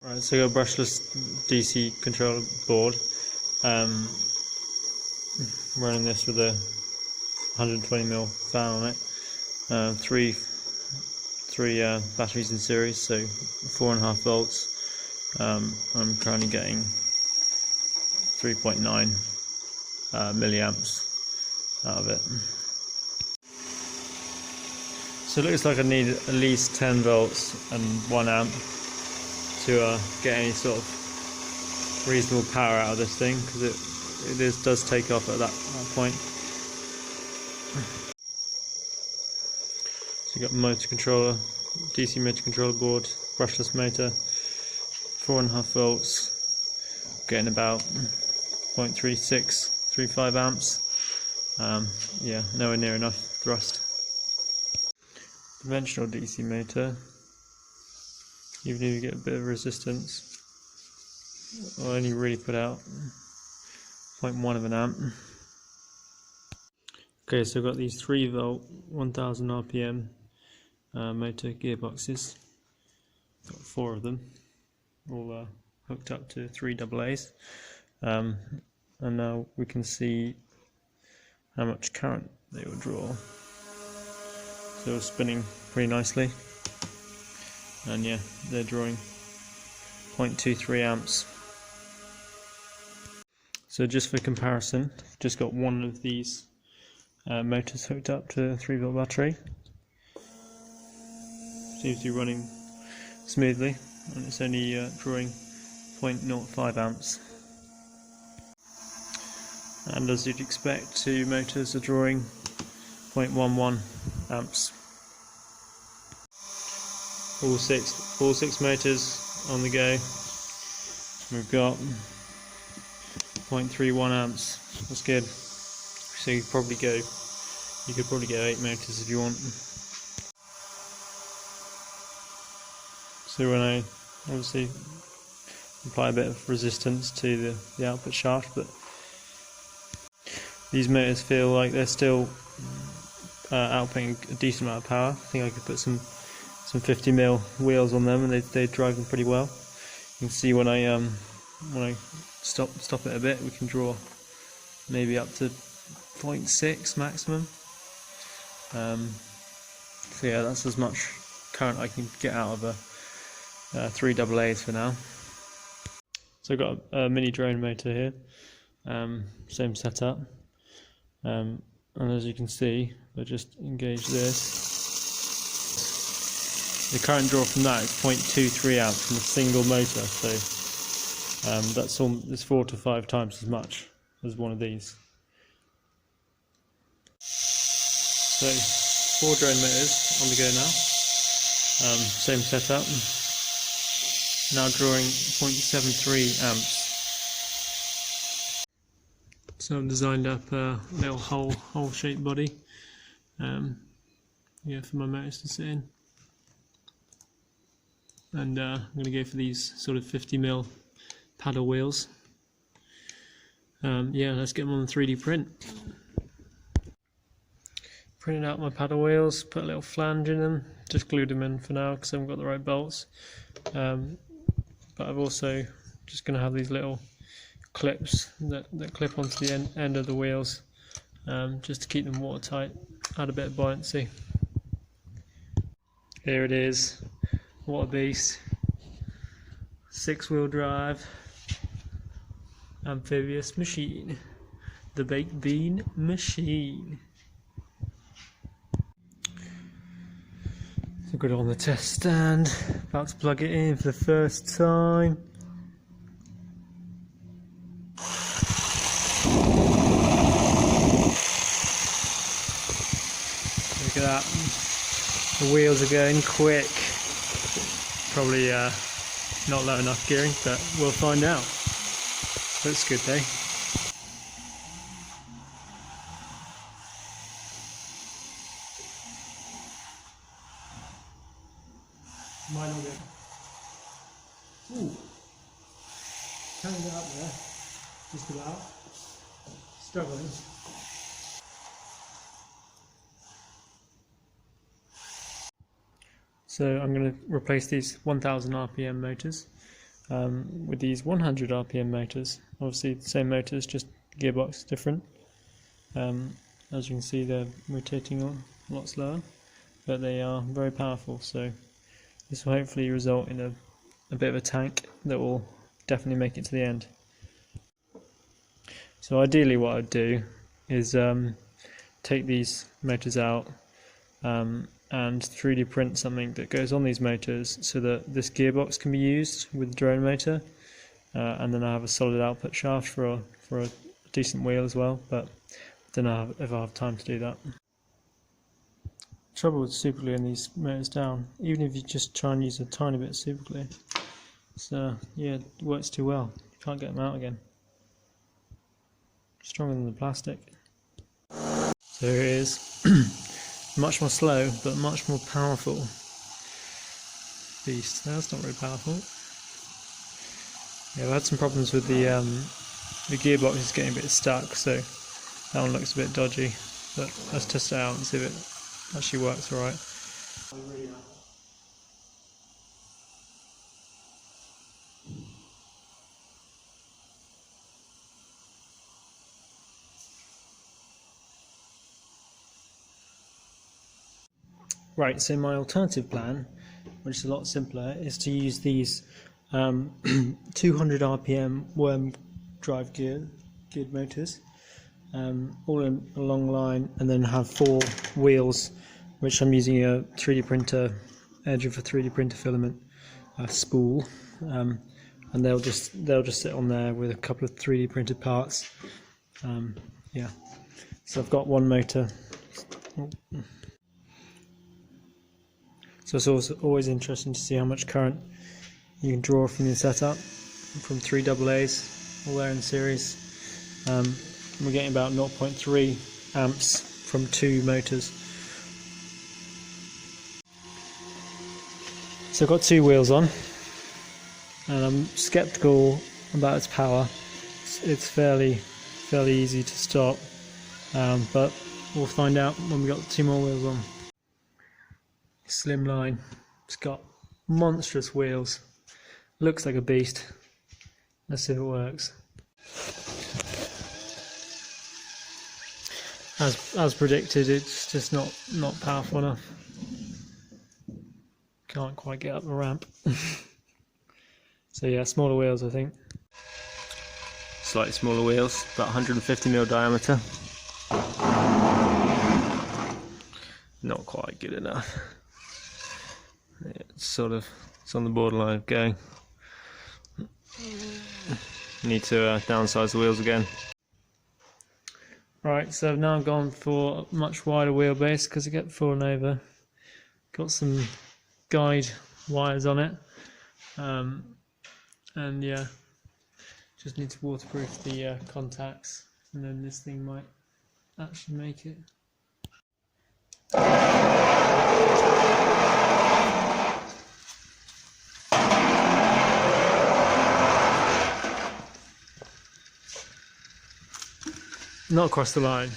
Right, so I've got a brushless DC controller board. Running this with a 120mm fan on it. Three batteries in series, so 4.5 volts. I'm currently getting 3.9 milliamps out of it. So it looks like I need at least 10 volts and 1 amp to get any sort of reasonable power out of this thing, because it does take off at that point. So you've got motor controller, DC motor controller board, brushless motor, 4.5 volts, getting about 0.3635 amps. Yeah, nowhere near enough thrust. Conventional DC motor, even if you get a bit of resistance, will only really put out 0.1 of an amp. Okay, so I've got these 3 volt 1000 RPM motor gearboxes. Got 4 of them, all hooked up to 3 AA's. And now we can see how much current they will draw. So it's spinning pretty nicely, and yeah, they're drawing 0.23 amps. So just for comparison, I've just got one of these motors hooked up to a 3 volt battery. Seems to be running smoothly, and it's only drawing 0.05 amps. And as you'd expect, 2 motors are drawing 0.11 amps. All six motors on the go. We've got 0.31 amps. That's good. So you could probably go 8 motors if you want. So when I obviously apply a bit of resistance to the output shaft, but these motors feel like they're still outputting a decent amount of power. I think I could put some 50mm wheels on them, and they drive them pretty well. You can see when I stop it a bit, we can draw maybe up to 0.6 maximum. So yeah, that's as much current I can get out of a 3 AA's for now. So I've got a mini drone motor here, same setup. And as you can see, I just engage this. The current draw from that is 0.23 amps from a single motor, so it's 4 to 5 times as much as one of these. So 4 drone motors on the go now. Same setup. Now drawing 0.73 amps. So I've designed up a little hole-shaped body, yeah, for my motors to sit in, and I'm going to go for these sort of 50mm paddle wheels. Yeah, let's get them on the 3D print. Printed out my paddle wheels, put a little flange in them, just glued them in for now because I haven't got the right bolts. But I've also just going to have these little clips that clip onto the end of the wheels, just to keep them watertight, add a bit of buoyancy. Here it is, what a beast. 6-wheel drive amphibious machine, the baked bean machine. So got it on the test stand, about to plug it in for the first time. Look at that, the wheels are going quick. Probably not low enough gearing, but we'll find out. Looks good though. Mine will get. Ooh, can get up there, just about. Struggling. So I'm going to replace these 1000 RPM motors with these 100 RPM motors. Obviously the same motors, just gearbox different. As you can see, they're rotating a lot slower, but they are very powerful, so this will hopefully result in a bit of a tank that will definitely make it to the end. So ideally what I'd do is take these motors out and 3D print something that goes on these motors so that this gearbox can be used with the drone motor, and then I have a solid output shaft for a decent wheel as well, but I don't know if I have time to do that. Trouble with supergluing these motors down, even if you just try and use a tiny bit of superglue, yeah, it works too well. You can't get them out again. Stronger than the plastic. So here it is. Much more slow, but much more powerful beast. That's not very powerful. Yeah, I've had some problems with the gearbox is getting a bit stuck, so that one looks a bit dodgy. But let's test it out and see if it actually works alright. Right, so my alternative plan, which is a lot simpler, is to use these 200 RPM worm drive geared motors, all in a long line, and then have 4 wheels, which I'm using a 3D printer, edge of a 3D printer filament spool, and they'll just sit on there with a couple of 3D printed parts. Yeah, so I've got one motor. So it's also always interesting to see how much current you can draw from your setup, from 3 AA's, all there in series. We're getting about 0.3 amps from 2 motors. So I've got 2 wheels on, and I'm skeptical about its power. It's fairly easy to stop, but we'll find out when we've got 2 more wheels on. Slimline, it's got monstrous wheels, looks like a beast. Let's see if it works. As predicted, it's just not powerful enough. Can't quite get up the ramp. So yeah, smaller wheels I think. Slightly smaller wheels, about 150mm diameter. Not quite good enough. It's on the borderline of going. Need to downsize the wheels again. Right, so I've now gone for a much wider wheelbase because I kept falling over. Got some guide wires on it, and yeah, just need to waterproof the contacts, and then this thing might actually make it. Not across the line.